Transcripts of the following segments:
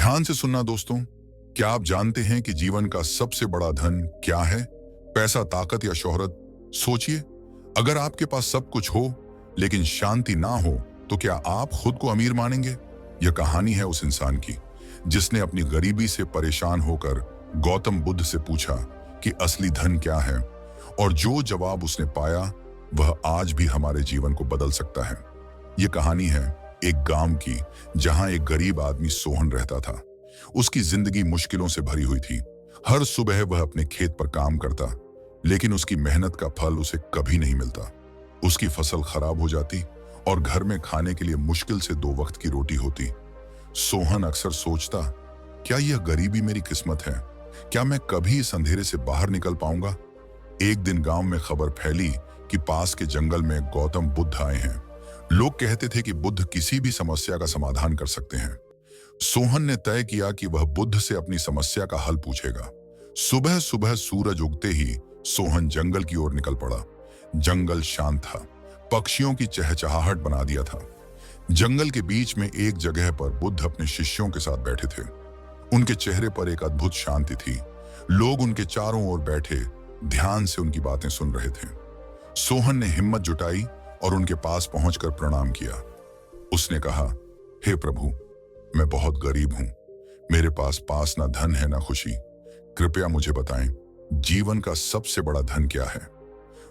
ध्यान से सुनना दोस्तों। क्या आप जानते हैं कि जीवन का सबसे बड़ा धन क्या है? पैसा, ताकत या शोहरत? सोचिए, अगर आपके पास सब कुछ हो लेकिन शांति ना हो तो क्या आप खुद को अमीर मानेंगे? यह कहानी है उस इंसान की जिसने अपनी गरीबी से परेशान होकर गौतम बुद्ध से पूछा कि असली धन क्या है, और जो जवाब उसने पाया वह आज भी हमारे जीवन को बदल सकता है। यह कहानी है एक गांव की जहां एक गरीब आदमी सोहन रहता था। उसकी जिंदगी मुश्किलों से भरी हुई थी। हर सुबह वह अपने खेत पर काम करता, लेकिन उसकी मेहनत का फल उसे कभी नहीं मिलता। उसकी फसल खराब हो जाती और घर में खाने के लिए मुश्किल से 2 वक्त की रोटी होती। सोहन अक्सर सोचता, क्या यह गरीबी मेरी किस्मत है? क्या मैं कभी इस अंधेरे से बाहर निकल पाऊंगा? एक दिन गांव में खबर फैली कि पास के जंगल में गौतम बुद्ध आए हैं। लोग कहते थे कि बुद्ध किसी भी समस्या का समाधान कर सकते हैं। सोहन ने तय किया कि वह बुद्ध से अपनी समस्या का हल पूछेगा। सुबह सुबह सूरज उगते ही सोहन जंगल की ओर निकल पड़ा। जंगल शांत था, पक्षियों की चहचहाहट बना दिया था। जंगल के बीच में एक जगह पर बुद्ध अपने शिष्यों के साथ बैठे थे। उनके चेहरे पर एक अद्भुत शांति थी। लोग उनके चारों ओर बैठे ध्यान से उनकी बातें सुन रहे थे। सोहन ने हिम्मत जुटाई और उनके पास पहुंचकर प्रणाम किया। उसने कहा, हे प्रभु, मैं बहुत गरीब हूं। मेरे पास ना धन है ना खुशी। कृपया मुझे बताएं, जीवन का सबसे बड़ा धन क्या है?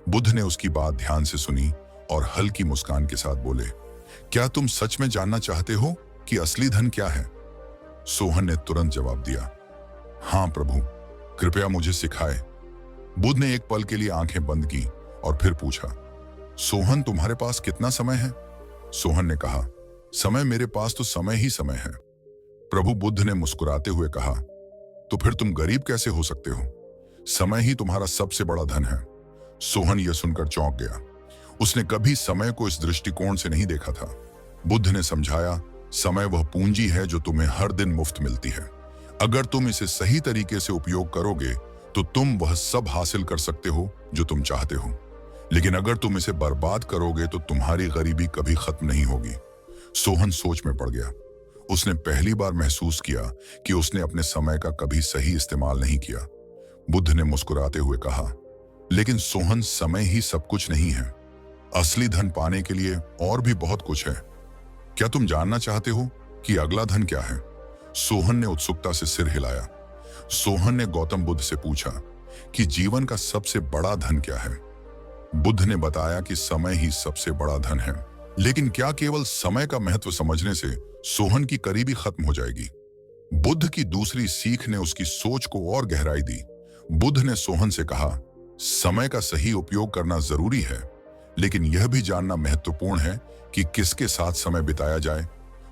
बुद्ध ने उसकी बात ध्यान से सुनी और हल्की मुस्कान के साथ बोले, क्या तुम सच में जानना चाहते हो कि असली धन क्या है? सोहन ने तुरंत जवाब दिया, हाँ प्रभु, कृपया मुझे सिखाए। बुद्ध ने एक पल के लिए आंखें बंद की और फिर पूछा, सोहन, तुम्हारे पास कितना समय है? सोहन ने कहा, समय? मेरे पास तो समय ही समय है। प्रभु बुद्ध ने मुस्कुराते हुए कहा, तो फिर तुम गरीब कैसे हो सकते हो? समय ही तुम्हारा सबसे बड़ा धन है। सोहन यह सुनकर चौंक गया। उसने कभी समय को इस दृष्टिकोण से नहीं देखा था। बुद्ध ने समझाया, समय वह पूंजी है जो तुम्हें हर दिन मुफ्त मिलती है। अगर तुम इसे सही तरीके से उपयोग करोगे तो तुम वह सब हासिल कर सकते हो जो तुम चाहते हो। लेकिन अगर तुम इसे बर्बाद करोगे तो तुम्हारी गरीबी कभी खत्म नहीं होगी। सोहन सोच में पड़ गया। उसने पहली बार महसूस किया कि उसने अपने समय का कभी सही इस्तेमाल नहीं किया। बुद्ध ने मुस्कुराते हुए कहा, लेकिन सोहन, समय ही सब कुछ नहीं है। असली धन पाने के लिए और भी बहुत कुछ है। क्या तुम जानना चाहते हो कि अगला धन क्या है? सोहन ने उत्सुकता से सिर हिलाया। सोहन ने गौतम बुद्ध से पूछा कि जीवन का सबसे बड़ा धन क्या है? बुद्ध ने बताया कि समय ही सबसे बड़ा धन है। लेकिन क्या केवल समय का महत्व समझने से सोहन की गरीबी खत्म हो जाएगी? बुद्ध की दूसरी सीख ने उसकी सोच को और गहराई दी। बुद्ध ने सोहन से कहा, समय का सही उपयोग करना जरूरी है, लेकिन यह भी जानना महत्वपूर्ण है कि किसके साथ समय बिताया जाए।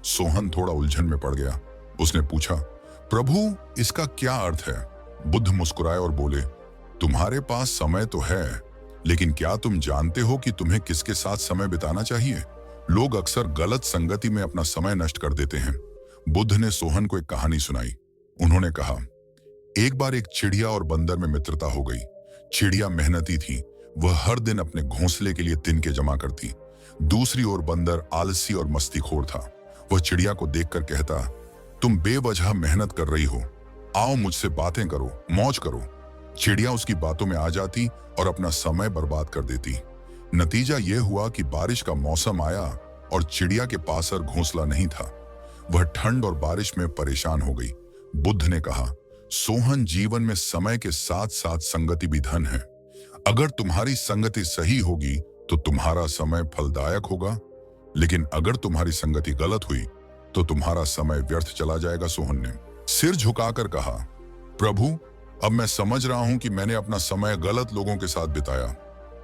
सोहन थोड़ा उलझन में पड़ गया। उसने पूछा, प्रभु, इसका क्या अर्थ है? बुद्ध मुस्कुराए और बोले, तुम्हारे पास समय तो है, लेकिन क्या तुम जानते हो कि तुम्हें किसके साथ समय बिताना चाहिए? लोग अक्सर गलत संगति में अपना समय नष्ट कर देते हैं। बुद्ध ने सोहन को एक कहानी सुनाई। उन्होंने कहा, एक बार एक चिड़िया और बंदर में मित्रता हो गई। चिड़िया मेहनती थी, वह हर दिन अपने घोंसले के लिए तिनके जमा करती। दूसरी ओर बंदर आलसी और मस्तीखोर था। वह चिड़िया को देखकर कहता, तुम बेवजह मेहनत कर रही हो, आओ मुझसे बातें करो, मौज करो। चिड़िया उसकी बातों में आ जाती और अपना समय बर्बाद कर देती। नतीजा यह हुआ कि बारिश का मौसम आया और चिड़िया के पास और घोंसला नहीं था। वह ठंड और बारिश में परेशान हो गई। बुद्ध ने कहा, सोहन, जीवन में समय के साथ साथ संगति भी धन है। अगर तुम्हारी संगति सही होगी तो तुम्हारा समय फलदायक होगा, लेकिन अगर तुम्हारी संगति गलत हुई तो तुम्हारा समय व्यर्थ चला जाएगा। सोहन ने सिर झुकाकर कहा, प्रभु, अब मैं समझ रहा हूं कि मैंने अपना समय गलत लोगों के साथ बिताया।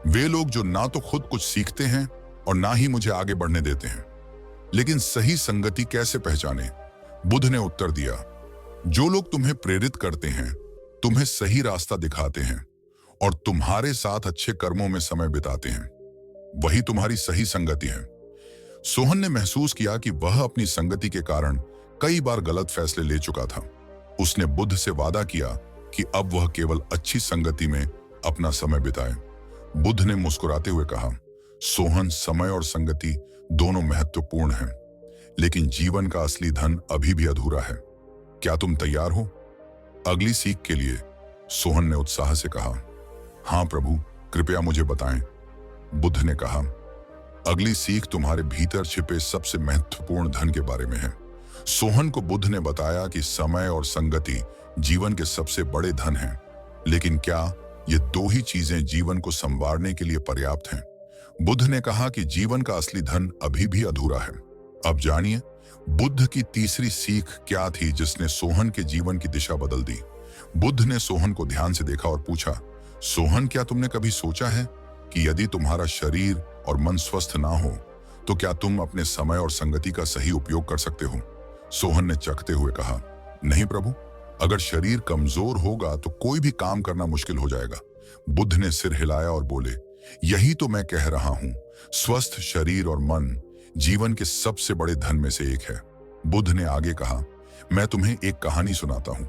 वे लोग जो ना तो खुद कुछ सीखते हैं और ना ही मुझे आगे बढ़ने देते हैं। लेकिन सही संगति कैसे पहचाने? बुद्ध ने उत्तर दिया, जो लोग तुम्हें प्रेरित करते हैं, तुम्हें सही रास्ता दिखाते हैं और तुम्हारे साथ अच्छे कर्मों में समय बिताते हैं, वही तुम्हारी सही संगति है। सोहन ने महसूस किया कि वह अपनी संगति के कारण कई बार गलत फैसले ले चुका था। उसने बुद्ध से वादा किया कि अब वह केवल अच्छी संगति में अपना समय बिताए। बुद्ध ने मुस्कुराते हुए कहा, सोहन, समय और संगति दोनों महत्वपूर्ण हैं, लेकिन जीवन का असली धन अभी भी अधूरा है। क्या तुम तैयार हो अगली सीख के लिए? सोहन ने उत्साह से कहा, हाँ प्रभु, कृपया मुझे बताएं। बुद्ध ने कहा, अगली सीख तुम्हारे भीतर छिपे सबसे महत्वपूर्ण धन के बारे में है। सोहन को बुद्ध ने बताया कि समय और संगति जीवन के सबसे बड़े धन हैं, लेकिन क्या ये दो ही चीजें जीवन को संवारने के लिए पर्याप्त हैं? बुद्ध ने कहा कि जीवन का असली धन अभी भी अधूरा है। अब जानिए बुद्ध की तीसरी सीख क्या थी जिसने सोहन के जीवन की दिशा बदल दी। बुद्ध ने सोहन को ध्यान से देखा और पूछा, सोहन, क्या तुमने कभी सोचा है कि यदि तुम्हारा शरीर और मन स्वस्थ ना हो तो क्या तुम अपने समय और संगति का सही उपयोग कर सकते हो? सोहन ने चखते हुए कहा, नहीं प्रभु, अगर शरीर कमजोर होगा तो कोई भी काम करना मुश्किल हो जाएगा। बुद्ध ने सिर हिलाया और बोले, यही तो मैं कह रहा हूं, स्वस्थ शरीर और मन जीवन के सबसे बड़े धन में से एक है। बुद्ध ने आगे कहा, मैं तुम्हें एक कहानी सुनाता हूं।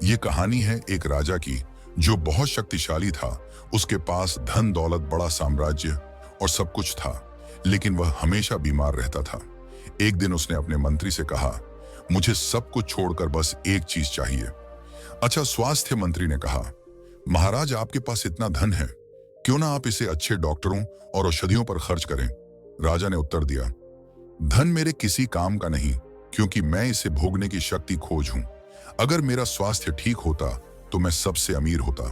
ये कहानी है एक राजा की जो बहुत शक्तिशाली था। उसके पास धन दौलत, बड़ा साम्राज्य और सब कुछ था, लेकिन वह हमेशा बीमार रहता था। एक दिन उसने अपने मंत्री से कहा, मुझे सब कुछ छोड़कर बस एक चीज चाहिए। अच्छा, स्वास्थ्य मंत्री ने कहा, महाराज, आपके पास इतना धन है, क्यों ना आप इसे अच्छे डॉक्टरों और औषधियों पर खर्च करें। राजा ने उत्तर दिया, धन मेरे किसी काम का नहीं, क्योंकि मैं इसे भोगने की शक्ति खोज हूं। अगर मेरा स्वास्थ्य ठीक होता तो मैं सबसे अमीर होता।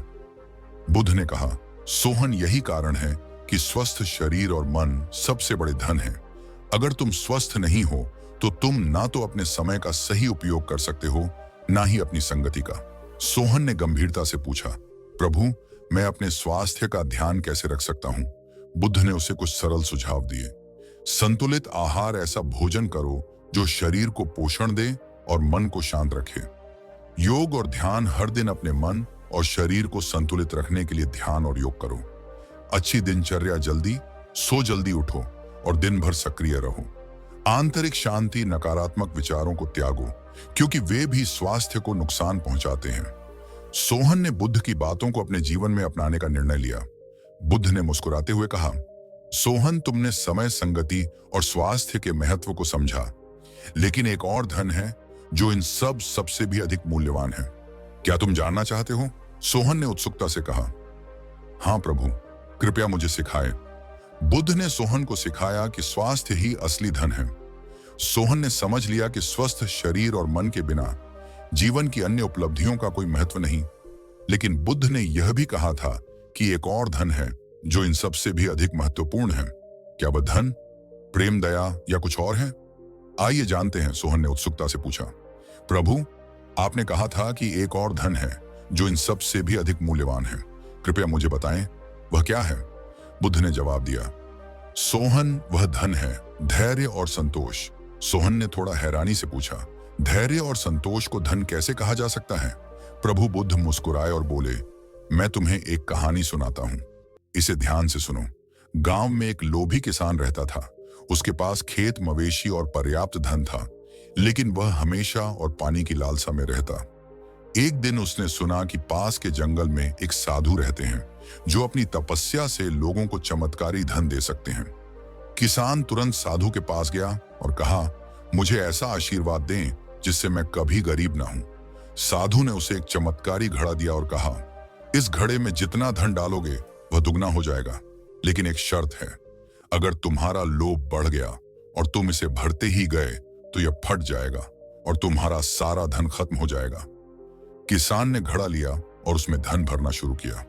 बुद्ध ने कहा, सोहन, यही कारण है कि स्वस्थ शरीर और मन सबसे बड़े धन हैं। अगर तुम स्वस्थ नहीं हो तो तुम ना तो अपने समय का सही उपयोग कर सकते हो, ना ही अपनी संगति का। सोहन ने गंभीरता से पूछा, प्रभु, मैं अपने स्वास्थ्य का ध्यान कैसे रख सकता हूं? बुद्ध ने उसे कुछ सरल सुझाव दिए। संतुलित आहार, ऐसा भोजन करो जो शरीर को पोषण दे और मन को शांत रखे। योग और ध्यान, हर दिन अपने मन और शरीर को संतुलित रखने के लिए ध्यान और योग करो। अच्छी दिनचर्या, जल्दी उठो और दिन भर सक्रिय रहो। आंतरिक शांति, नकारात्मक विचारों को त्यागो, क्योंकि वे भी स्वास्थ्य को नुकसान पहुंचाते हैं। सोहन ने बुद्ध की बातों को अपने जीवन में अपनाने का निर्णय लिया। बुद्ध ने मुस्कुराते हुए कहा, सोहन, तुमने समय, संगति और स्वास्थ्य के महत्व को समझा, लेकिन एक और धन है जो इन सब सबसे भी अधिक मूल्यवान है। क्या तुम जानना चाहते हो? सोहन ने उत्सुकता से कहा, हाँ प्रभु, कृपया मुझे सिखाएं। बुद्ध ने सोहन को सिखाया कि स्वास्थ्य ही असली धन है। सोहन ने समझ लिया कि स्वस्थ शरीर और मन के बिना जीवन की अन्य उपलब्धियों का कोई महत्व नहीं। लेकिन बुद्ध ने यह भी कहा था कि एक और धन है जो इन सब से भी अधिक महत्वपूर्ण है। क्या वह धन, प्रेम, दया या कुछ और है? आइए जानते हैं, सोहन ने उत्सुकता से पूछा। प्रभु, आपने कहा था कि एक और धन है जो इन सब से भी अधिक मूल्यवान है। कृपया मुझे बताएं, वह क्या है? बुद्ध ने जवाब दिया, सोहन, वह धन है धैर्य और संतोष। सोहन ने थोड़ा हैरानी से पूछा, धैर्य और संतोष को धन कैसे कहा जा सकता है? प्रभु बुद्ध मुस्कुराए और बोले, मैं तुम्हें एक कहानी सुनाता हूं, इसे ध्यान से सुनो। गांव में एक लोभी किसान रहता था। उसके पास खेत, मवेशी और पर्याप्त धन था, लेकिन वह हमेशा और पानी की लालसा में रहता। एक दिन उसने सुना कि पास के जंगल में एक साधु रहते हैं जो अपनी तपस्या से लोगों को चमत्कारी धन दे सकते हैं। किसान तुरंत साधु के पास गया और कहा, मुझे ऐसा आशीर्वाद दें जिससे मैं कभी गरीब ना हूं। साधु ने उसे एक चमत्कारी घड़ा दिया और कहा, इस घड़े में जितना धन डालोगे वह दुगना हो जाएगा, लेकिन एक शर्त है, अगर तुम्हारा लोभ बढ़ गया और तुम इसे भरते ही गए तो यह फट जाएगा और तुम्हारा सारा धन खत्म हो जाएगा। किसान ने घड़ा लिया और उसमें धन भरना शुरू किया।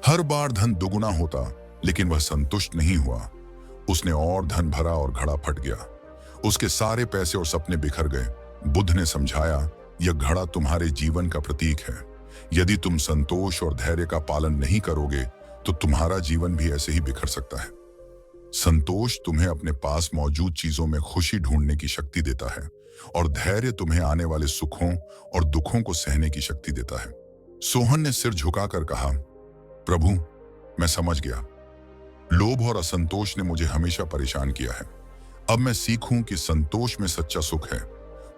हर बार धन दुगुना होता, लेकिन वह संतुष्ट नहीं हुआ। उसने और धन भरा और घड़ा फट गया। उसके सारे पैसे और सपने बिखर गए। बुद्ध ने समझाया, यह घड़ा तुम्हारे जीवन का प्रतीक है। यदि तुम संतोष और धैर्य का पालन नहीं करोगे तो तुम्हारा जीवन भी ऐसे ही बिखर सकता है। संतोष तुम्हें अपने पास मौजूद चीजों में खुशी ढूंढने की शक्ति देता है और धैर्य तुम्हें आने वाले सुखों और दुखों को सहने की शक्ति देता है। सोहन ने सिर झुकाकर कहा, प्रभु, मैं समझ गया। लोभ और असंतोष ने मुझे हमेशा परेशान किया है। अब मैं सीखूं कि संतोष में सच्चा सुख है।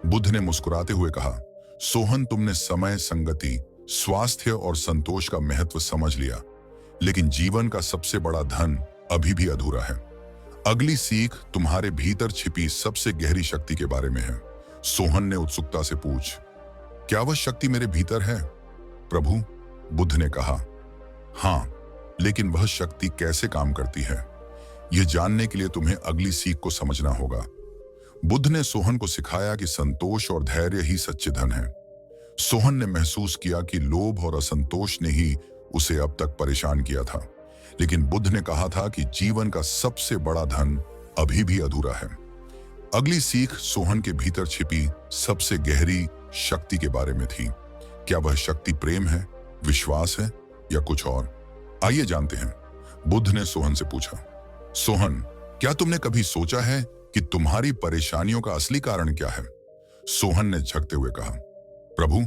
बुद्ध ने मुस्कुराते हुए कहा, सोहन, तुमने समय, संगति, स्वास्थ्य और संतोष का महत्व समझ लिया, लेकिन जीवन का सबसे बड़ा धन अभी भी अधूरा है। अगली सीख तुम्हारे भीतर छिपी सबसे गहरी शक्ति के बारे में है। सोहन ने उत्सुकता से पूछ, क्या वह शक्ति मेरे भीतर है? प्रभु, बुद्ध ने कहा, हाँ, लेकिन वह शक्ति कैसे काम करती है, यह जानने के लिए तुम्हें अगली सीख को समझना होगा। बुद्ध ने सोहन को सिखाया कि संतोष और धैर्य ही सच्चे धन है। सोहन ने महसूस किया कि लोभ और असंतोष ने ही उसे अब तक परेशान किया था, लेकिन बुद्ध ने कहा था कि जीवन का सबसे बड़ा धन अभी भी अधूरा है। अगली सीख सोहन के भीतर छिपी सबसे गहरी शक्ति के बारे में थी। क्या वह शक्ति प्रेम है, विश्वास है या कुछ और? आइए जानते हैं। बुद्ध ने सोहन से पूछा, सोहन, क्या तुमने कभी सोचा है कि तुम्हारी परेशानियों का असली कारण क्या है? सोहन ने झकते हुए कहा, प्रभु,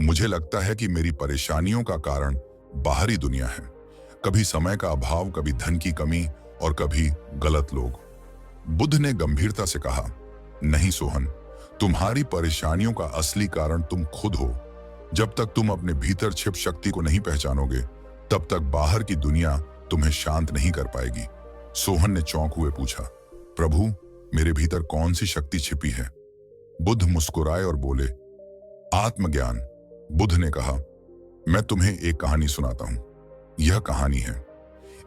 मुझे लगता है कि मेरी परेशानियों का कारण बाहरी दुनिया है। कभी समय का अभाव, कभी धन की कमी और कभी गलत लोग। बुद्ध ने गंभीरता से कहा, नहीं सोहन, तुम्हारी परेशानियों का असली कारण तुम खुद हो। जब तक तुम अपने भीतर छिप शक्ति को नहीं पहचानोगे, तब तक बाहर की दुनिया तुम्हें शांत नहीं कर पाएगी। सोहन ने चौंक हुए पूछा, प्रभु, मेरे भीतर कौन सी शक्ति छिपी है? बुद्ध मुस्कुराए और बोले, आत्मज्ञान। बुद्ध ने कहा, मैं तुम्हें एक कहानी सुनाता हूं। यह कहानी है,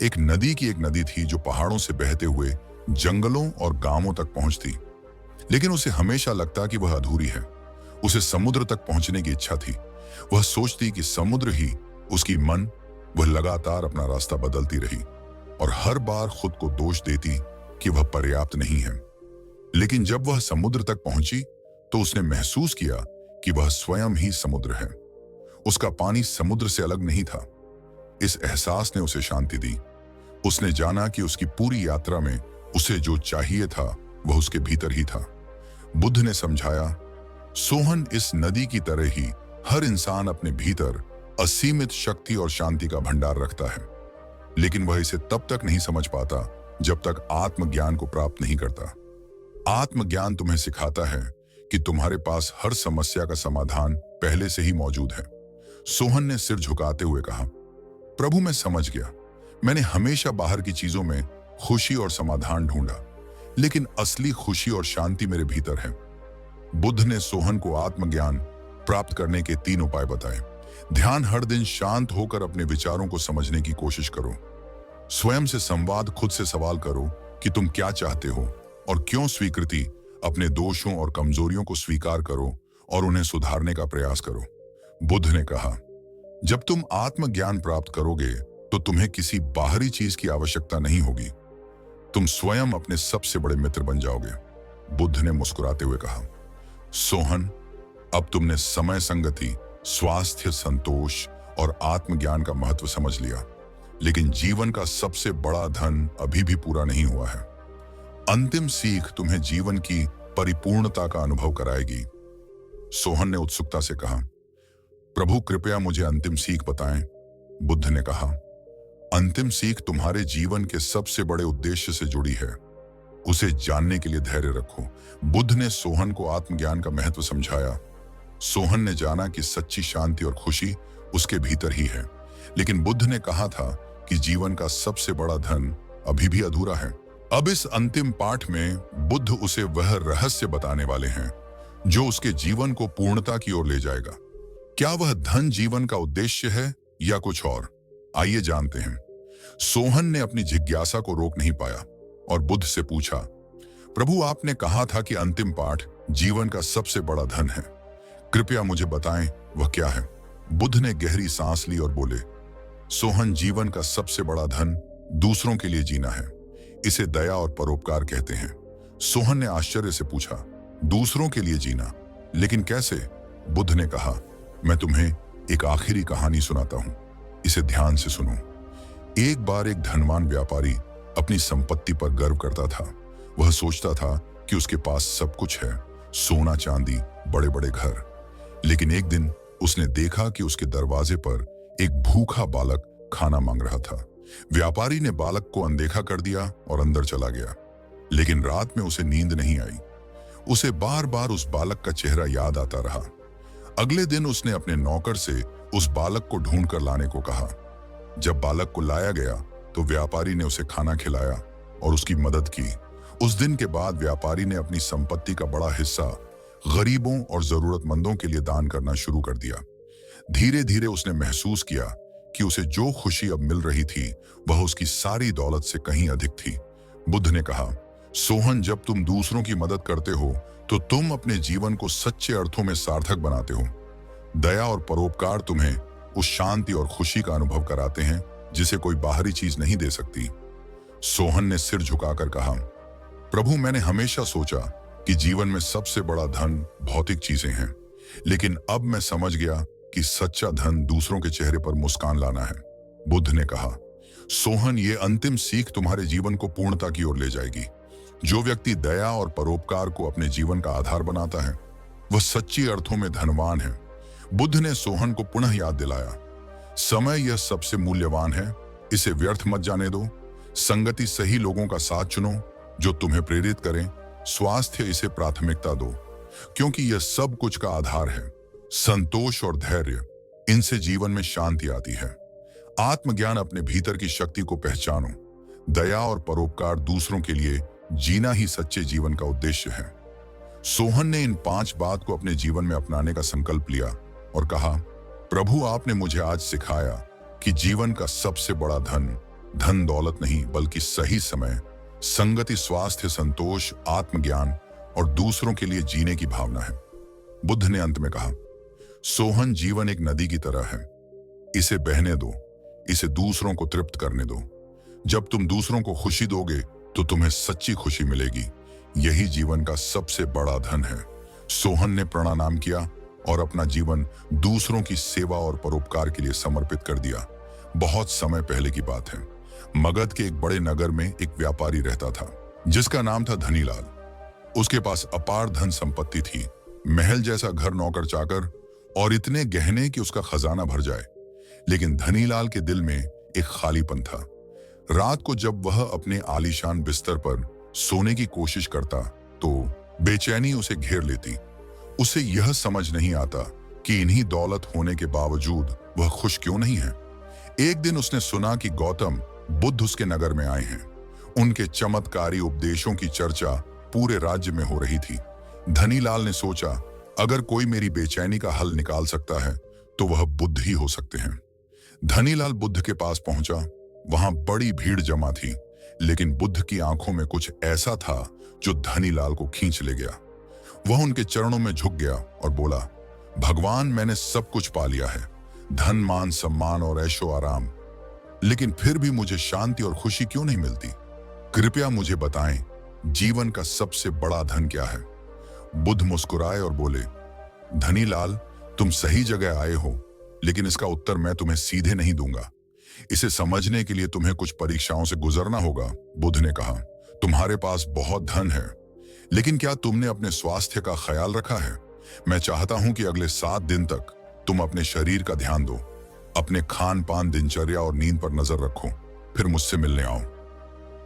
एक नदी थी जो पहाड़ों से बहते हुए जंगलों और गांवों तक पहुंचती, लेकिन उसे हमेशा लगता कि वह अधूरी है। उसे समुद्र तक पहुंचने की इच्छा थी। वह सोचती कि समुद्र ही उसकी मन। वह लगातार अपना रास्ता बदलती रही और हर बार खुद को दोष देती कि वह पर्याप्त नहीं है। लेकिन जब वह समुद्र तक पहुंची तो उसने महसूस किया कि वह स्वयं ही समुद्र है। उसका पानी समुद्र से अलग नहीं था। इस एहसास ने उसे शांति दी। उसने जाना कि उसकी पूरी यात्रा में उसे जो चाहिए था वह उसके भीतर ही था। बुद्ध ने समझाया, सोहन, इस नदी की तरह ही हर इंसान अपने भीतर असीमित शक्ति और शांति का भंडार रखता है, लेकिन वह इसे तब तक नहीं समझ पाता जब तक आत्मज्ञान को प्राप्त नहीं करता। आत्मज्ञान तुम्हें सिखाता है कि तुम्हारे पास हर समस्या का समाधान पहले से ही मौजूद है। सोहन ने सिर झुकाते हुए कहा, प्रभु, मैं समझ गया। मैंने हमेशा बाहर की चीजों में खुशी और समाधान ढूंढा, लेकिन असली खुशी और शांति मेरे भीतर है। बुद्ध ने सोहन को आत्मज्ञान प्राप्त करने के 3 उपाय बताए। ध्यान, हर दिन शांत होकर अपने विचारों को समझने की कोशिश करो। स्वयं से संवाद, खुद से सवाल करो कि तुम क्या चाहते हो और क्यों। स्वीकृति, अपने दोषों और कमजोरियों को स्वीकार करो और उन्हें सुधारने का प्रयास करो। बुद्ध ने कहा, जब तुम आत्मज्ञान प्राप्त करोगे तो तुम्हें किसी बाहरी चीज की आवश्यकता नहीं होगी। तुम स्वयं अपने सबसे बड़े मित्र बन जाओगे। बुद्ध ने मुस्कुराते हुए कहा, सोहन, अब तुमने समय संगति, स्वास्थ्य, संतोष और आत्मज्ञान का महत्व समझ लिया, लेकिन जीवन का सबसे बड़ा धन अभी भी पूरा नहीं हुआ है। अंतिम सीख तुम्हें जीवन की परिपूर्णता का अनुभव कराएगी। सोहन ने उत्सुकता से कहा, प्रभु, कृपया मुझे अंतिम सीख बताएं। बुद्ध ने कहा, अंतिम सीख तुम्हारे जीवन के सबसे बड़े उद्देश्य से जुड़ी है। उसे जानने के लिए धैर्य रखो। बुद्ध ने सोहन को आत्मज्ञान का महत्व समझाया। सोहन ने जाना कि सच्ची शांति और खुशी उसके भीतर ही है, लेकिन बुद्ध ने कहा था कि जीवन का सबसे बड़ा धन अभी भी अधूरा है। अब इस अंतिम पाठ में बुद्ध उसे वह रहस्य बताने वाले हैं जो उसके जीवन को पूर्णता की ओर ले जाएगा। क्या वह धन जीवन का उद्देश्य है या कुछ और? आइए जानते हैं। सोहन ने अपनी जिज्ञासा को रोक नहीं पाया और बुद्ध से पूछा, प्रभु, आपने कहा था कि अंतिम पाठ जीवन का सबसे बड़ा धन है। कृपया मुझे बताएं वह क्या है। बुद्ध ने गहरी सांस ली और बोले, सोहन, जीवन का सबसे बड़ा धन दूसरों के लिए जीना है। इसे दया और परोपकार कहते हैं। सोहन ने आश्चर्य से पूछा, दूसरों के लिए जीना, लेकिन कैसे? बुद्ध ने कहा, मैं तुम्हें एक आखिरी कहानी सुनाता हूं, इसे ध्यान से सुनो। एक बार एक धनवान व्यापारी अपनी संपत्ति पर गर्व करता था। वह सोचता था कि उसके पास सब कुछ है, सोना चांदी, बड़े बड़े घर। लेकिन एक दिन उसने देखा कि उसके दरवाजे पर एक भूखा बालक खाना मांग रहा था। व्यापारी ने बालक को अनदेखा कर दिया और अंदर चला गया। लेकिन रात में उसे नींद नहीं आई। उसे बार बार उस बालक का चेहरा याद आता रहा। अगले दिन उसने अपने नौकर से उस बालक को ढूंढ कर लाने को कहा। जब बालक को लाया गया तो व्यापारी ने उसे खाना खिलाया, और उसकी मदद की। उस दिन के बाद व्यापारी ने अपनी संपत्ति का बड़ा हिस्सा गरीबों और जरूरतमंदों के लिए दान करना शुरू कर दिया। धीरे धीरे उसने महसूस किया कि उसे जो खुशी अब मिल रही थी वह उसकी सारी दौलत से कहीं अधिक थी। बुद्ध ने कहा, सोहन, जब तुम दूसरों की मदद करते हो तो तुम अपने जीवन को सच्चे अर्थों में सार्थक बनाते हो। दया और परोपकार तुम्हें उस शांति और खुशी का अनुभव कराते हैं जिसे कोई बाहरी चीज नहीं दे सकती। सोहन ने सिर झुकाकर कहा, प्रभु, मैंने हमेशा सोचा कि जीवन में सबसे बड़ा धन भौतिक चीजें हैं, लेकिन अब मैं समझ गया कि सच्चा धन दूसरों के चेहरे पर मुस्कान लाना है। बुद्ध ने कहा, सोहन, ये अंतिम सीख तुम्हारे जीवन को पूर्णता की ओर ले जाएगी। जो व्यक्ति दया और परोपकार को अपने जीवन का आधार बनाता है वह सच्ची अर्थों में धनवान है। बुद्ध ने सोहन को पुनः याद दिलाया, समय यह सबसे मूल्यवान है, इसे व्यर्थ मत जाने दो। संगति सही लोगों का साथ चुनो जो तुम्हें प्रेरित करें। स्वास्थ्य, इसे प्राथमिकता दो क्योंकि यह सब कुछ का आधार है। संतोष और धैर्य, इनसे जीवन में शांति आती है। आत्मज्ञान, अपने भीतर की शक्ति को पहचानो। दया और परोपकार, दूसरों के लिए जीना ही सच्चे जीवन का उद्देश्य है। सोहन ने इन 5 बात को अपने जीवन में अपनाने का संकल्प लिया और कहा, प्रभु, आपने मुझे आज सिखाया कि जीवन का सबसे बड़ा धन धन दौलत नहीं बल्कि सही समय, संगति, स्वास्थ्य, संतोष, आत्मज्ञान और दूसरों के लिए जीने की भावना है। बुद्ध ने अंत में कहा, सोहन, जीवन एक नदी की तरह है, इसे बहने दो, इसे दूसरों को तृप्त करने दो। जब तुम दूसरों को खुशी दोगे तो तुम्हें सच्ची खुशी मिलेगी। यही जीवन का सबसे बड़ा धन है। सोहन ने प्रणाम किया और अपना जीवन दूसरों की सेवा और परोपकार के लिए समर्पित कर दिया। बहुत समय पहले की बात है। मगध के एक बड़े नगर में एक व्यापारी रहता था जिसका नाम था धनीलाल। उसके पास अपार धन संपत्ति थी, महल जैसा घर, नौकर चाकर और इतने गहने कि उसका खजाना भर जाए। लेकिन धनीलाल के दिल में एक खालीपन था। रात को जब वह अपने आलीशान बिस्तर पर सोने की कोशिश करता तो बेचैनी उसे घेर लेती। उसे यह समझ नहीं आता कि इन्हीं दौलत होने के बावजूद वह खुश क्यों नहीं है। एक दिन उसने सुना कि गौतम बुद्ध उसके नगर में आए हैं। उनके चमत्कारी उपदेशों की चर्चा पूरे राज्य में हो रही थी। धनीलाल ने सोचा, अगर कोई मेरी बेचैनी का हल निकाल सकता है तो वह बुद्ध ही हो सकते हैं। धनीलाल बुद्ध के पास पहुंचा। वहां बड़ी भीड़ जमा थी, लेकिन बुद्ध की आंखों में कुछ ऐसा था जो धनीलाल को खींच ले गया। वह उनके चरणों में झुक गया और बोला, भगवान, मैंने सब कुछ पा लिया है, धन, मान, सम्मान और ऐशो आराम, लेकिन फिर भी मुझे शांति और खुशी क्यों नहीं मिलती? कृपया मुझे बताएं, जीवन का सबसे बड़ा धन क्या है? बुद्ध मुस्कुराए और बोले, धनीलाल, तुम सही जगह आए हो, लेकिन इसका उत्तर मैं तुम्हें सीधे नहीं दूंगा। इसे समझने के लिए तुम्हें कुछ परीक्षाओं से गुजरना होगा। बुद्ध ने कहा, तुम्हारे पास बहुत धन है, लेकिन क्या तुमने अपने स्वास्थ्य का ख्याल रखा है? मैं चाहता हूं कि अगले 7 दिन तक तुम अपने शरीर का ध्यान दो, अपने खान पान, दिनचर्या और नींद पर नजर रखो, फिर मुझसे मिलने आओ।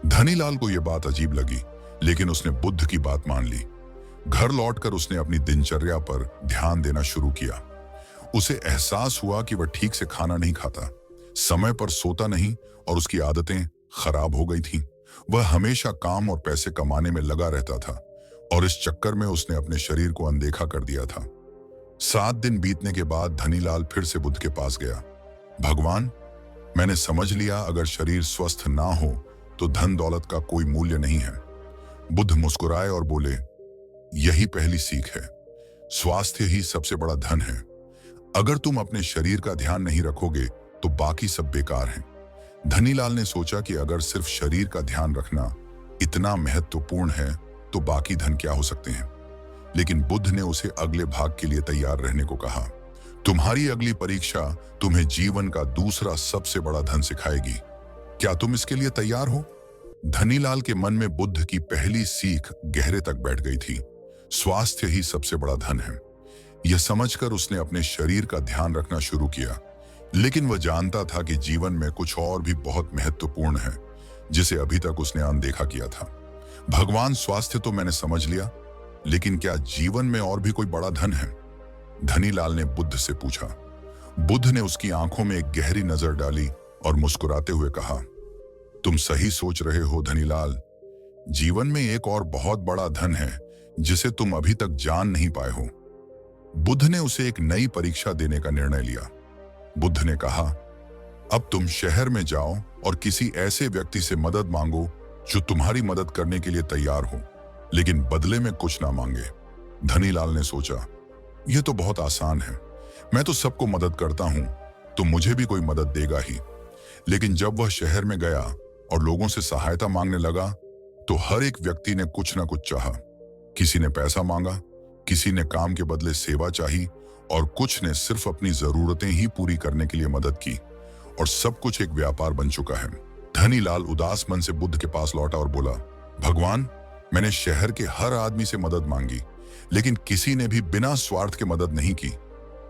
धनीलाल को यह बात अजीब लगी, लेकिन उसने बुद्ध की बात मान ली। घर लौटकर उसने अपनी दिनचर्या पर ध्यान देना शुरू किया। उसे एहसास हुआ कि वह ठीक से खाना नहीं खाता, समय पर सोता नहीं और उसकी आदतें खराब हो गई थीं। वह हमेशा काम और पैसे कमाने में लगा रहता था और इस चक्कर में उसने अपने शरीर को अनदेखा कर दिया था। 7 दिन बीतने के बाद धनीलाल फिर से बुद्ध के पास गया। भगवान, मैंने समझ लिया, अगर शरीर स्वस्थ ना हो तो धन दौलत का कोई मूल्य नहीं है। बुद्ध मुस्कुराए और बोले, यही पहली सीख है, स्वास्थ्य ही सबसे बड़ा धन है। अगर तुम अपने शरीर का ध्यान नहीं रखोगे तो बाकी सब बेकार हैं। धनीलाल ने सोचा कि अगर सिर्फ शरीर का ध्यान रखना इतना महत्वपूर्ण है तो बाकी धन क्या हो सकते हैं। लेकिन बुद्ध ने उसे अगले भाग के लिए तैयार रहने को कहा। तुम्हारी अगली परीक्षा तुम्हें जीवन का दूसरा सबसे बड़ा धन सिखाएगी। क्या तुम इसके लिए तैयार हो? धनीलाल के मन में बुद्ध की पहली सीख गहरे तक बैठ गई थी। स्वास्थ्य ही सबसे बड़ा धन है। यह समझकर उसने अपने शरीर का ध्यान रखना शुरू किया, लेकिन वह जानता था कि जीवन में कुछ और भी बहुत महत्वपूर्ण है जिसे अभी तक उसने अनदेखा किया था। भगवान, स्वास्थ्य तो मैंने समझ लिया, लेकिन क्या जीवन में और भी कोई बड़ा धन है? धनीलाल ने बुद्ध से पूछा। बुद्ध ने उसकी आंखों में एक गहरी नजर डाली और मुस्कुराते हुए कहा, तुम सही सोच रहे हो धनीलाल। जीवन में एक और बहुत बड़ा धन है जिसे तुम अभी तक जान नहीं पाए हो। बुद्ध ने उसे एक नई परीक्षा देने का निर्णय लिया। बुद्ध ने कहा, अब तुम शहर में जाओ और किसी ऐसे व्यक्ति से मदद मांगो जो तुम्हारी मदद करने के लिए तैयार हो, लेकिन बदले में कुछ ना मांगे। धनीलाल ने सोचा, यह तो बहुत आसान है, मैं तो सबको मदद करता हूं, तो मुझे भी कोई मदद देगा ही। लेकिन जब वह शहर में गया और लोगों से सहायता मांगने लगा, तो हर एक व्यक्ति ने कुछ ना कुछ चाहा। किसी ने पैसा मांगा, किसी ने काम के बदले सेवा चाही और कुछ ने सिर्फ अपनी जरूरतें ही पूरी करने के लिए मदद की। और सब कुछ एक व्यापार बन चुका है। धनीलाल उदास मन से बुद्ध के पास लौटा और बोला, भगवान, मैंने शहर के हर आदमी से मदद मांगी, लेकिन किसी ने भी बिना स्वार्थ के मदद नहीं की।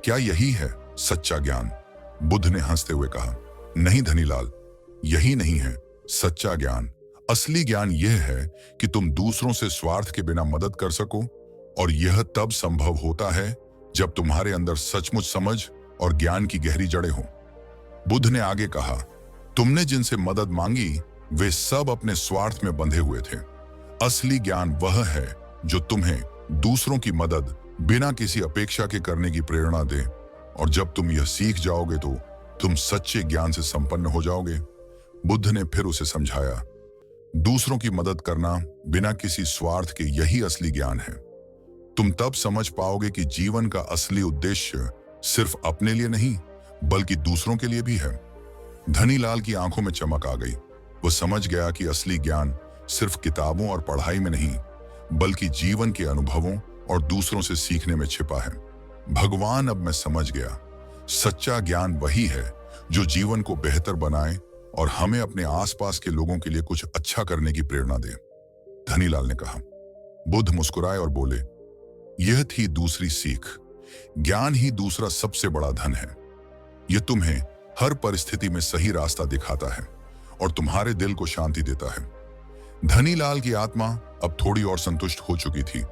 क्या यही है सच्चा ज्ञान? बुद्ध ने हंसते हुए कहा, नहीं धनीलाल, यही नहीं है सच्चा ज्ञान। असली ज्ञान यह है कि तुम दूसरों से स्वार्थ के बिना मदद कर सको, और यह तब संभव होता है जब तुम्हारे अंदर सचमुच समझ और ज्ञान की गहरी जड़ें हों। बुद्ध ने आगे कहा, तुमने जिनसे मदद मांगी वे सब अपने स्वार्थ में बंधे हुए थे। असली ज्ञान वह है जो तुम्हें दूसरों की मदद बिना किसी अपेक्षा के करने की प्रेरणा दे, और जब तुम यह सीख जाओगे तो तुम सच्चे ज्ञान से संपन्न हो जाओगे। बुद्ध ने फिर उसे समझाया, दूसरों की मदद करना बिना किसी स्वार्थ के यही असली ज्ञान है। तुम तब समझ पाओगे कि जीवन का असली उद्देश्य सिर्फ अपने लिए नहीं बल्कि दूसरों के लिए भी है। धनीलाल की आंखों में चमक आ गई। वो समझ गया कि असली ज्ञान सिर्फ किताबों और पढ़ाई में नहीं बल्कि जीवन के अनुभवों और दूसरों से सीखने में छिपा है। भगवान, अब मैं समझ गया, सच्चा ज्ञान वही है जो जीवन को बेहतर बनाए और हमें अपने आसपास के लोगों के लिए कुछ अच्छा करने की प्रेरणा दे। धनीलाल ने कहा। बुद्ध मुस्कुराए और बोले, यह थी दूसरी सीख। ज्ञान ही दूसरा सबसे बड़ा धन है। यह तुम्हें हर परिस्थिति में सही रास्ता दिखाता है और तुम्हारे दिल को शांति देता है। धनीलाल की आत्मा अब थोड़ी और संतुष्ट हो चुकी थी,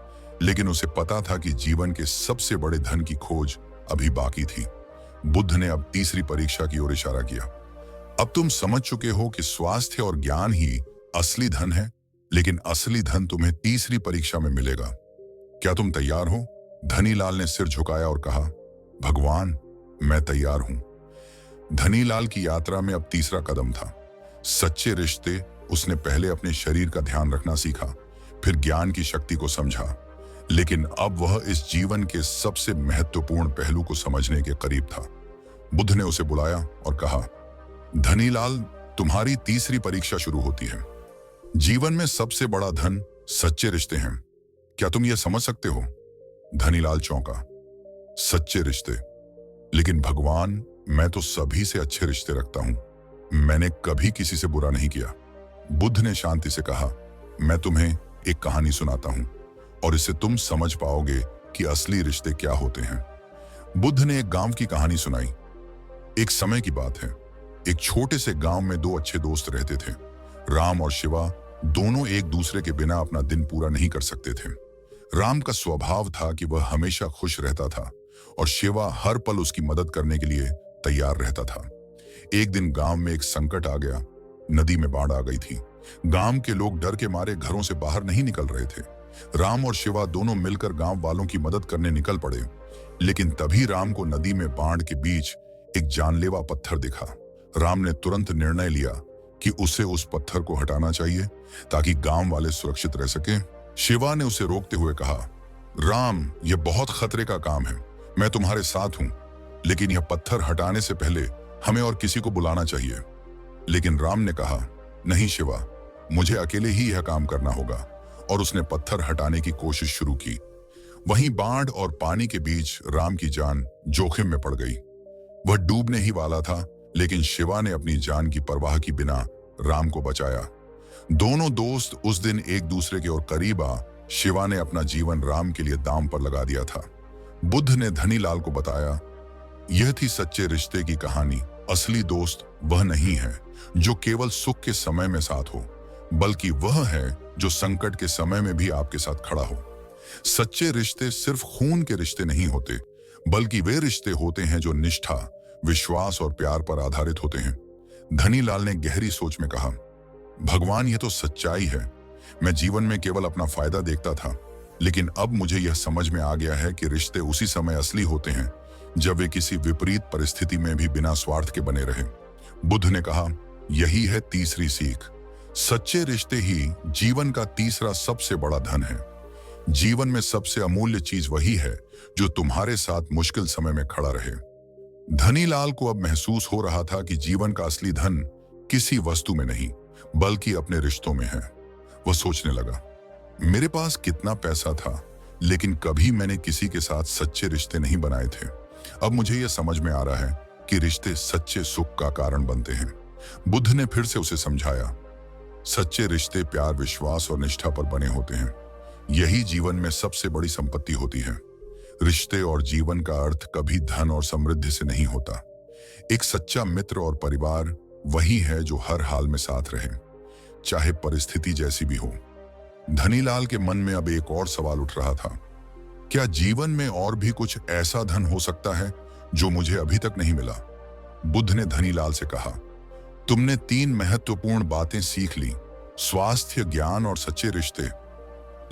लेकिन उसे पता था कि जीवन के सबसे बड़े धन की खोज अभी बाकी थी। बुद्ध ने अब तीसरी परीक्षा की ओर इशारा किया। अब तुम समझ चुके हो कि स्वास्थ्य और ज्ञान ही असली धन है, लेकिन असली धन तुम्हें तीसरी परीक्षा में मिलेगा। क्या तुम तैयार हो? धनीलाल ने सिर झुकाया और कहा, भगवान, मैं तैयार हूं। धनीलाल की यात्रा में अब तीसरा कदम था। सच्चे रिश्ते। उसने पहले अपने शरीर का ध्यान रखना सीखा, फिर ज्ञान की शक्ति को समझा, लेकिन अब वह इस जीवन के सबसे महत्वपूर्ण पहलू को समझने के करीब था। बुद्ध ने उसे बुलाया और कहा, धनीलाल, तुम्हारी तीसरी परीक्षा शुरू होती है। जीवन में सबसे बड़ा धन सच्चे रिश्ते हैं। क्या तुम यह समझ सकते हो? धनीलाल चौंका। सच्चे रिश्ते? लेकिन भगवान, मैं तो सभी से अच्छे रिश्ते रखता हूं। मैंने कभी किसी से बुरा नहीं किया। बुद्ध ने शांति से कहा, मैं तुम्हें एक कहानी सुनाता हूं और इससे तुम समझ पाओगे कि असली रिश्ते क्या होते हैं। बुद्ध ने एक गांव की कहानी सुनाई। एक समय की बात है। एक छोटे से गांव में दो अच्छे दोस्त रहते थे। राम और शिवा दोनों एक दूसरे के बिना अपना दिन पूरा नहीं कर सकते थे। राम का स्वभाव था कि वह हमेशा खुश रहता था और शिवा हर पल उसकी मदद करने के लिए तैयार रहता था। एक दिन गांव में एक संकट आ गया। नदी में बाढ़ आ गई थी। गांव के लोग डर के मारे घरों से बाहर नहीं निकल रहे थे। राम और शिवा दोनों मिलकर गांव वालों की मदद करने निकल पड़े, लेकिन तभी राम को नदी में बाढ़ के बीच एक जानलेवा पत्थर दिखा। राम ने तुरंत निर्णय लिया कि उसे उस पत्थर को हटाना चाहिए ताकि गांव वाले सुरक्षित रह सकें। शिवा ने उसे रोकते हुए कहा, राम, यह बहुत खतरे का काम है। मैं तुम्हारे साथ हूं, लेकिन यह पत्थर हटाने से पहले हमें और किसी को बुलाना चाहिए। लेकिन राम ने कहा, नहीं शिवा, मुझे अकेले ही यह काम करना होगा, और उसने पत्थर हटाने की कोशिश शुरू की। वहीं बाढ़ और पानी के बीच राम की जान जोखिम में पड़ गई। वह डूबने ही वाला था, लेकिन शिवा ने अपनी जान की परवाह की बिना राम को बचाया। दोनों दोस्त उस दिन एक दूसरे के और करीब आ शिवा ने अपना जीवन राम के लिए दांव पर लगा दिया था। बुद्ध ने धनीलाल को बताया, यह थी सच्चे रिश्ते की कहानी। असली दोस्त वह नहीं है जो केवल सुख के समय में साथ हो, बल्कि वह है जो संकट के समय में भी आपके साथ खड़ा हो। सच्चे रिश्ते सिर्फ खून के रिश्ते नहीं होते, बल्कि वे रिश्ते होते हैं जो निष्ठा, विश्वास और प्यार पर आधारित होते हैं। धनीलाल ने गहरी सोच में कहा, भगवान, ये तो सच्चाई है। मैं जीवन में केवल अपना फायदा देखता था, लेकिन अब मुझे यह समझ में आ गया है कि रिश्ते उसी समय असली होते हैं जब वे किसी विपरीत परिस्थिति में भी बिना स्वार्थ के बने रहे। बुद्ध ने कहा, यही है तीसरी सीख। सच्चे रिश्ते ही जीवन का तीसरा सबसे बड़ा धन है। जीवन में सबसे अमूल्य चीज वही है जो तुम्हारे साथ मुश्किल समय में खड़ा रहे। धनीलाल को अब महसूस हो रहा था कि जीवन का असली धन किसी वस्तु में नहीं बल्कि अपने रिश्तों में है। वह सोचने लगा, मेरे पास कितना पैसा था लेकिन कभी मैंने किसी के साथ सच्चे रिश्ते नहीं बनाए थे। अब मुझे यह समझ में आ रहा है कि रिश्ते सच्चे सुख का कारण बनते हैं। बुद्ध ने फिर से उसे समझाया, सच्चे रिश्ते प्यार, विश्वास और निष्ठा पर बने होते हैं। यही जीवन में सबसे बड़ी संपत्ति होती है। रिश्ते और जीवन का अर्थ कभी धन और समृद्धि से नहीं होता। एक सच्चा मित्र और परिवार वही है जो हर हाल में साथ रहे, चाहे परिस्थिति जैसी भी हो। धनीलाल के मन में अब एक और सवाल उठ रहा था, क्या जीवन में और भी कुछ ऐसा धन हो सकता है जो मुझे अभी तक नहीं मिला? बुद्ध ने धनीलाल से कहा, तुमने 3 महत्वपूर्ण बातें सीख ली, स्वास्थ्य, ज्ञान और सच्चे रिश्ते,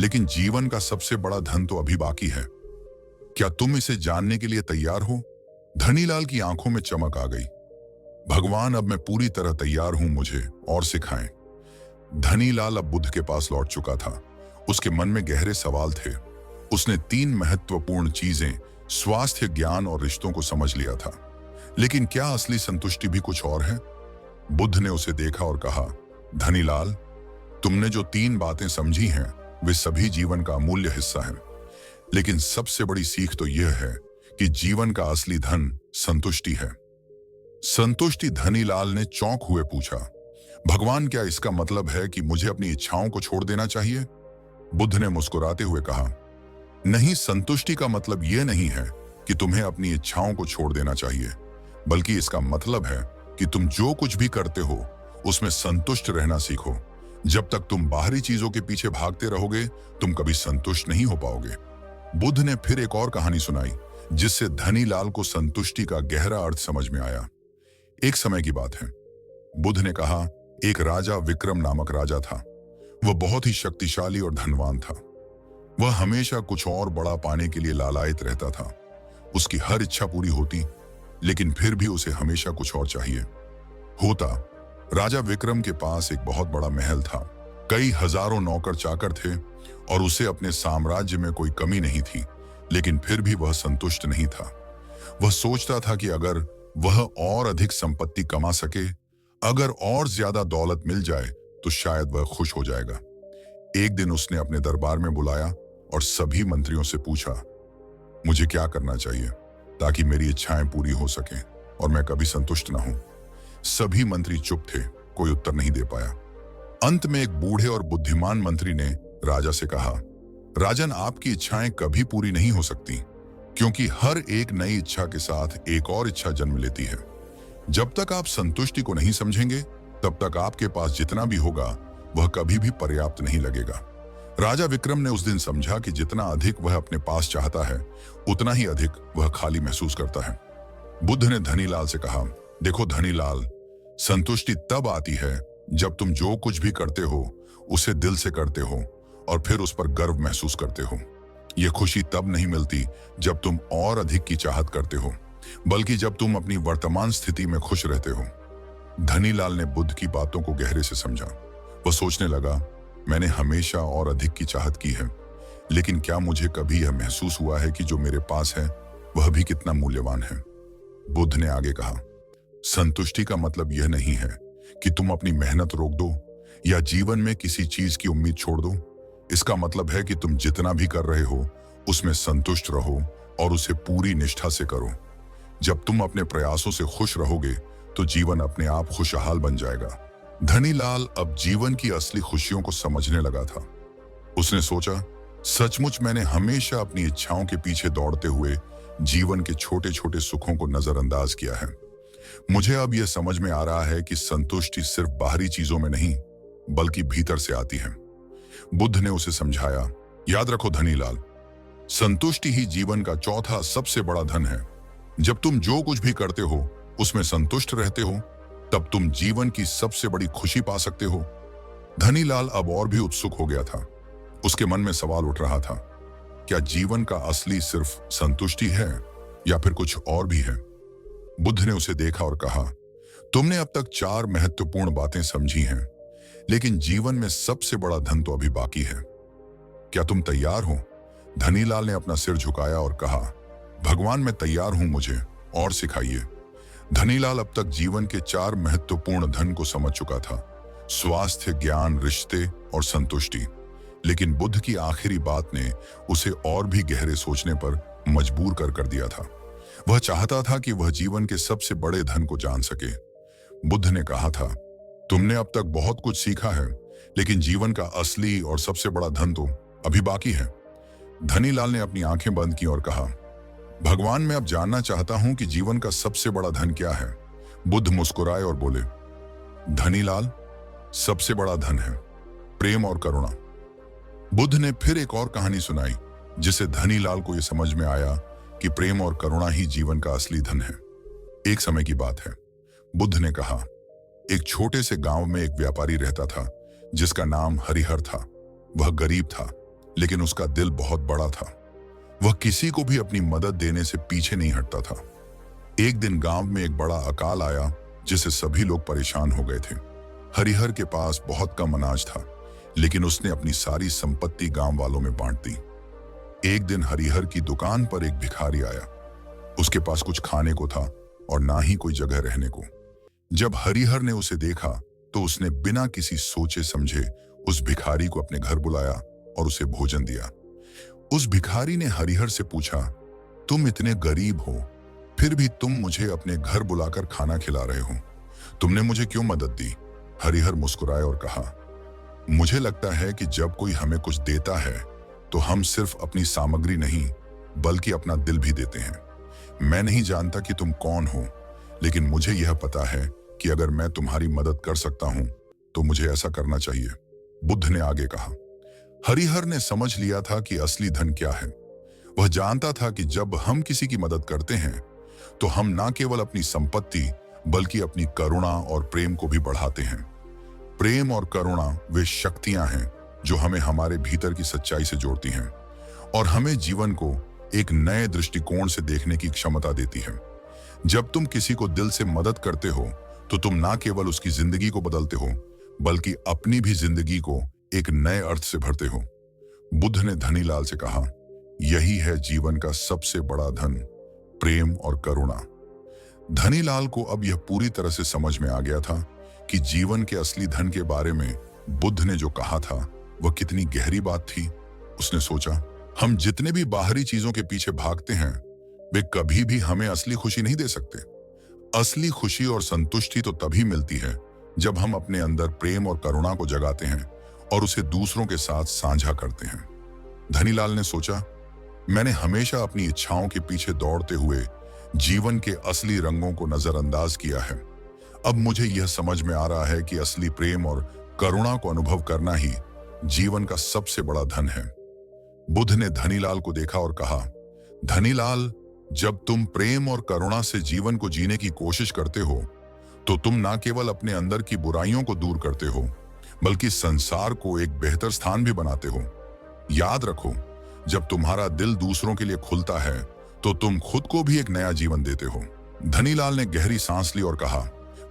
लेकिन जीवन का सबसे बड़ा धन तो अभी बाकी है। क्या तुम इसे जानने के लिए तैयार हो? धनीलाल की आंखों में चमक आ गई। भगवान, अब मैं पूरी तरह तैयार हूं, मुझे और सिखाएं। धनीलाल अब बुद्ध के पास लौट चुका था। उसके मन में गहरे सवाल थे। उसने 3 महत्वपूर्ण चीजें, स्वास्थ्य, ज्ञान और रिश्तों को समझ लिया था, लेकिन क्या असली संतुष्टि भी कुछ और है? बुद्ध ने उसे देखा और कहा, धनीलाल, तुमने जो 3 बातें समझी हैं वे सभी जीवन का अमूल्य हिस्सा है, लेकिन सबसे बड़ी सीख तो यह है कि जीवन का असली धन संतुष्टि है। संतुष्टि? धनीलाल ने चौंक हुए पूछा, भगवान, क्या इसका मतलब है कि मुझे अपनी इच्छाओं को छोड़ देना चाहिए? बुद्ध ने मुस्कुराते हुए कहा, नहीं, संतुष्टि का मतलब यह नहीं है कि तुम्हें अपनी इच्छाओं को छोड़ देना चाहिए, बल्कि इसका मतलब है कि तुम जो कुछ भी करते हो उसमें संतुष्ट रहना सीखो। जब तक तुम बाहरी चीजों के पीछे भागते रहोगे तुम कभी संतुष्ट नहीं हो पाओगे। बुद्ध ने फिर एक और कहानी सुनाई जिससे धनीलाल को संतुष्टि का गहरा अर्थ समझ में आया। एक समय की बात है। बुद्ध ने कहा, एक राजा विक्रम नामक राजा था। वह बहुत ही शक्तिशाली और धनवान था। वह हमेशा कुछ और बड़ा पाने के लिए लालायित रहता था। उसकी हर इच्छा पूरी होती, लेकिन फिर भी उसे हमेशा कुछ और चाहिए होता। राजा विक्रम के पास एक बहुत बड़ा महल था, कई हजारों नौकर चाकर थे और उसे अपने साम्राज्य में कोई कमी नहीं थी, लेकिन फिर भी वह संतुष्ट नहीं था। वह सोचता था कि अगर वह और अधिक संपत्ति कमा सके, अगर और ज्यादा दौलत मिल जाए तो शायद वह खुश हो जाएगा। एक दिन उसने अपने दरबार में बुलाया और सभी मंत्रियों से पूछा, मुझे क्या करना चाहिए ताकि मेरी इच्छाएं पूरी हो सकें और मैं कभी संतुष्ट ना हूं? सभी मंत्री चुप थे, कोई उत्तर नहीं दे पाया। अंत में एक बूढ़े और बुद्धिमान मंत्री ने राजा से कहा, राजन, आपकी इच्छाएं कभी पूरी नहीं हो सकती, क्योंकि हर एक नई इच्छा के साथ एक और इच्छा जन्म लेती है। जब तक आप संतुष्टि को नहीं समझेंगे तब तक आपके पास जितना भी होगा वह कभी भी पर्याप्त नहीं लगेगा। राजा विक्रम ने उस दिन समझा कि जितना अधिक वह अपने पास चाहता है उतना ही अधिक वह खाली महसूस करता है। बुद्ध ने धनीलाल से कहा, देखो धनीलाल, संतुष्टि तब आती है जब तुम जो कुछ भी करते हो उसे दिल से करते हो और फिर उस पर गर्व महसूस करते हो। यह खुशी तब नहीं मिलती जब तुम और अधिक की चाहत करते हो, बल्कि जब तुम अपनी वर्तमान स्थिति में खुश रहते हो। धनीलाल ने बुद्ध की बातों को गहरे से समझा। वह सोचने लगा, मैंने हमेशा और अधिक की चाहत की है, लेकिन क्या मुझे कभी यह महसूस हुआ है कि जो मेरे पास है वह भी कितना मूल्यवान है? बुद्ध ने आगे कहा, संतुष्टि का मतलब यह नहीं है कि तुम अपनी मेहनत रोक दो या जीवन में किसी चीज की उम्मीद छोड़ दो। इसका मतलब है कि तुम जितना भी कर रहे हो उसमें संतुष्ट रहो और उसे पूरी निष्ठा से करो। जब तुम अपने प्रयासों से खुश रहोगे तो जीवन अपने आप खुशहाल बन जाएगा। धनीलाल अब जीवन की असली खुशियों को समझने लगा था। उसने सोचा, सचमुच मैंने हमेशा अपनी इच्छाओं के पीछे दौड़ते हुए जीवन के छोटे छोटे सुखों को नजरअंदाज किया है। मुझे अब यह समझ में आ रहा है कि संतुष्टि सिर्फ बाहरी चीजों में नहीं बल्कि भीतर से आती है। बुद्ध ने उसे समझाया, याद रखो धनीलाल, संतुष्टि ही जीवन का चौथा सबसे बड़ा धन है। जब तुम जो कुछ भी करते हो उसमें संतुष्ट रहते हो तब तुम जीवन की सबसे बड़ी खुशी पा सकते हो। धनीलाल अब और भी उत्सुक हो गया था। उसके मन में सवाल उठ रहा था, क्या जीवन का असली सिर्फ संतुष्टि है या फिर कुछ और भी है? बुद्ध ने उसे देखा और कहा, तुमने अब तक 4 महत्वपूर्ण बातें समझी हैं, लेकिन जीवन में सबसे बड़ा धन तो अभी बाकी है। क्या तुम तैयार हो? धनीलाल ने अपना सिर झुकाया और कहा, भगवान मैं तैयार हूं, मुझे और सिखाइए। धनीलाल अब तक जीवन के 4 महत्वपूर्ण धन को समझ चुका था, स्वास्थ्य, ज्ञान, रिश्ते और संतुष्टि। लेकिन बुद्ध की आखिरी बात ने उसे और भी गहरे सोचने पर मजबूर कर दिया था। वह चाहता था कि वह जीवन के सबसे बड़े धन को जान सके। बुद्ध ने कहा था, तुमने अब तक बहुत कुछ सीखा है, लेकिन जीवन का असली और सबसे बड़ा धन तो अभी बाकी है। धनीलाल ने अपनी आंखें बंद की और कहा, भगवान मैं अब जानना चाहता हूं कि जीवन का सबसे बड़ा धन क्या है। बुद्ध मुस्कुराए और बोले, धनीलाल, सबसे बड़ा धन है प्रेम और करुणा। बुद्ध ने फिर एक और कहानी सुनाई, जिससे धनीलाल को यह समझ में आया कि प्रेम और करुणा ही जीवन का असली धन है। एक समय की बात है, बुद्ध ने कहा, एक छोटे से गांव में एक व्यापारी रहता था जिसका नाम हरिहर था। वह गरीब था, लेकिन उसका दिल बहुत बड़ा था। वह किसी को भी अपनी मदद देने से पीछे नहीं हटता था। एक दिन गांव में एक बड़ा अकाल आया, जिससे सभी लोग परेशान हो गए थे। हरिहर के पास बहुत कम अनाज था, लेकिन उसने अपनी सारी संपत्ति गांव वालों में बांट दी। एक दिन हरिहर की दुकान पर एक भिखारी आया। उसके पास कुछ खाने को था और ना ही कोई जगह रहने को। जब हरिहर ने उसे देखा तो उसने बिना किसी सोचे समझे उस भिखारी को अपने घर बुलाया और उसे भोजन दिया। उस भिखारी ने हरिहर से पूछा, तुम इतने गरीब हो, फिर भी तुम मुझे अपने घर बुलाकर खाना खिला रहे हो, तुमने मुझे क्यों मदद दी? हरिहर मुस्कुराए और कहा, मुझे लगता है कि जब कोई हमें कुछ देता है तो हम सिर्फ अपनी सामग्री नहीं, बल्कि अपना दिल भी देते हैं। मैं नहीं जानता कि तुम कौन हो, लेकिन मुझे यह पता है कि अगर मैं तुम्हारी मदद कर सकता हूं तो मुझे ऐसा करना चाहिए। बुद्ध ने आगे कहा, हरिहर ने समझ लिया था कि असली धन क्या है। वह जानता था कि जब हम किसी की मदद करते हैं तो हम न केवल अपनी संपत्ति बल्कि अपनी करुणा और प्रेम को भी बढ़ाते हैं। प्रेम और करुणा वे शक्तियां हैं जो हमें हमारे भीतर की सच्चाई से जोड़ती हैं और हमें जीवन को एक नए दृष्टिकोण से देखने की क्षमता देती है। जब तुम किसी को दिल से मदद करते हो तो तुम ना केवल उसकी जिंदगी को बदलते हो, बल्कि अपनी भी जिंदगी को एक नए अर्थ से भरते हो। बुद्ध ने धनीलाल से कहा, यही है जीवन का सबसे बड़ा धन, प्रेम और करुणा। धनीलाल को अब यह पूरी तरह से समझ में आ गया था कि जीवन के असली धन के बारे में बुद्ध ने जो कहा था वह कितनी गहरी बात थी। उसने सोचा, हम जितने भी बाहरी चीजों के पीछे भागते हैं वे कभी भी हमें असली खुशी नहीं दे सकते। असली खुशी और संतुष्टि तो तभी मिलती है जब हम अपने अंदर प्रेम और करुणा को जगाते हैं और उसे दूसरों के साथ साझा करते हैं। धनीलाल ने सोचा, मैंने हमेशा अपनी इच्छाओं के पीछे दौड़ते हुए जीवन के असली रंगों को नजरअंदाज किया है। अब मुझे यह समझ में आ रहा है कि असली प्रेम और करुणा को अनुभव करना ही जीवन का सबसे बड़ा धन है। बुद्ध ने धनीलाल को देखा और कहा, धनीलाल, जब तुम प्रेम और करुणा से जीवन को जीने की कोशिश करते हो तो तुम ना केवल अपने अंदर की बुराइयों को दूर करते हो, बल्कि संसार को एक बेहतर स्थान भी बनाते हो। याद रखो, जब तुम्हारा दिल दूसरों के लिए खुलता है तो तुम खुद को भी एक नया जीवन देते हो। धनीलाल ने गहरी सांस ली और कहा,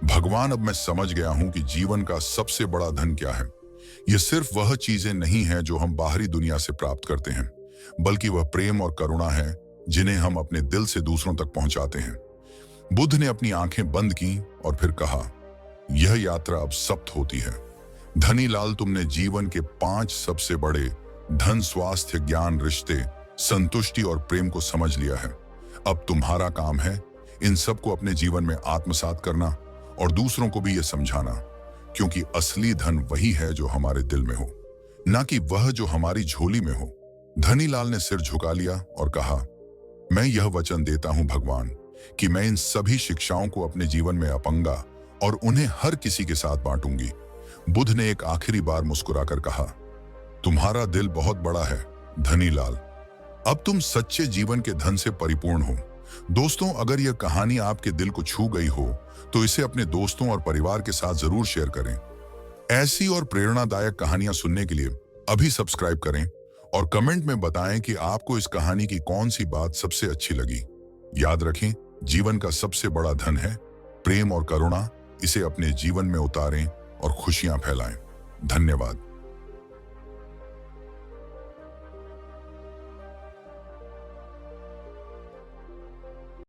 भगवान, अब मैं समझ गया हूं कि जीवन का सबसे बड़ा धन क्या है। यह सिर्फ वह चीजें नहीं है जो हम बाहरी दुनिया से प्राप्त करते हैं, बल्कि वह प्रेम और करुणा है जिन्हें हम अपने दिल से दूसरों तक पहुंचाते हैं। बुद्ध ने अपनी आंखें बंद की और फिर कहा, यह यात्रा अब समाप्त होती है। धनीलाल, तुमने जीवन के 5 सबसे बड़े धन, स्वास्थ्य, ज्ञान, रिश्ते, संतुष्टि और प्रेम को समझ लिया है। अब तुम्हारा काम है इन सबको अपने जीवन में आत्मसात करना और दूसरों को भी यह समझाना, क्योंकि असली धन वही है जो हमारे दिल में हो, ना कि वह जो हमारी झोली में हो। धनीलाल ने सिर झुका लिया और कहा, मैं यह वचन देता हूं भगवान कि मैं इन सभी शिक्षाओं को अपने जीवन में अपनाऊंगा और उन्हें हर किसी के साथ बांटूंगी। बुद्ध ने एक आखिरी बार मुस्कुराकर कहा, तुम्हारा दिल बहुत बड़ा है धनीलाल, अब तुम सच्चे जीवन के धन से परिपूर्ण हो। दोस्तों, अगर यह कहानी आपके दिल को छू गई हो तो इसे अपने दोस्तों और परिवार के साथ जरूर शेयर करें। ऐसी और प्रेरणादायक कहानियां सुनने के लिए अभी सब्सक्राइब करें और कमेंट में बताएं कि आपको इस कहानी की कौन सी बात सबसे अच्छी लगी। याद रखें, जीवन का सबसे बड़ा धन है प्रेम और करुणा। इसे अपने जीवन में उतारें और खुशियां फैलाएं। धन्यवाद।